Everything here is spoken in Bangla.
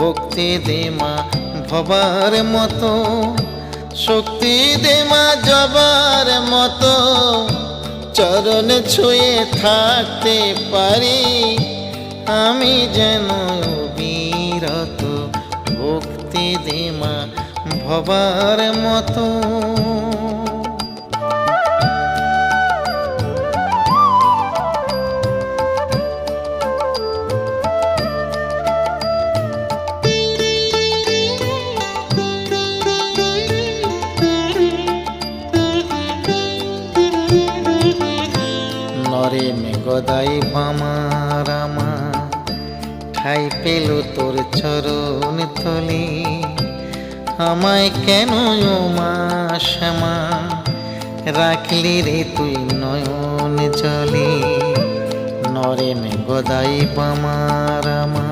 ভক্তি দে মা ভবার মতো, শক্তি দে মা জবার মতো, চরণ ছুঁয়ে থাকতে পারি আমি যেন অবিরত। ভক্তি দে মা ভবার মতো। নরেন গদাই বামার আমা ঠাই পেল তোর চরণ তলে, আমায় কেন ও মা শ্যামা রাখলি রে তুই নয়ন জলে। নরেন গদাই বামার আমা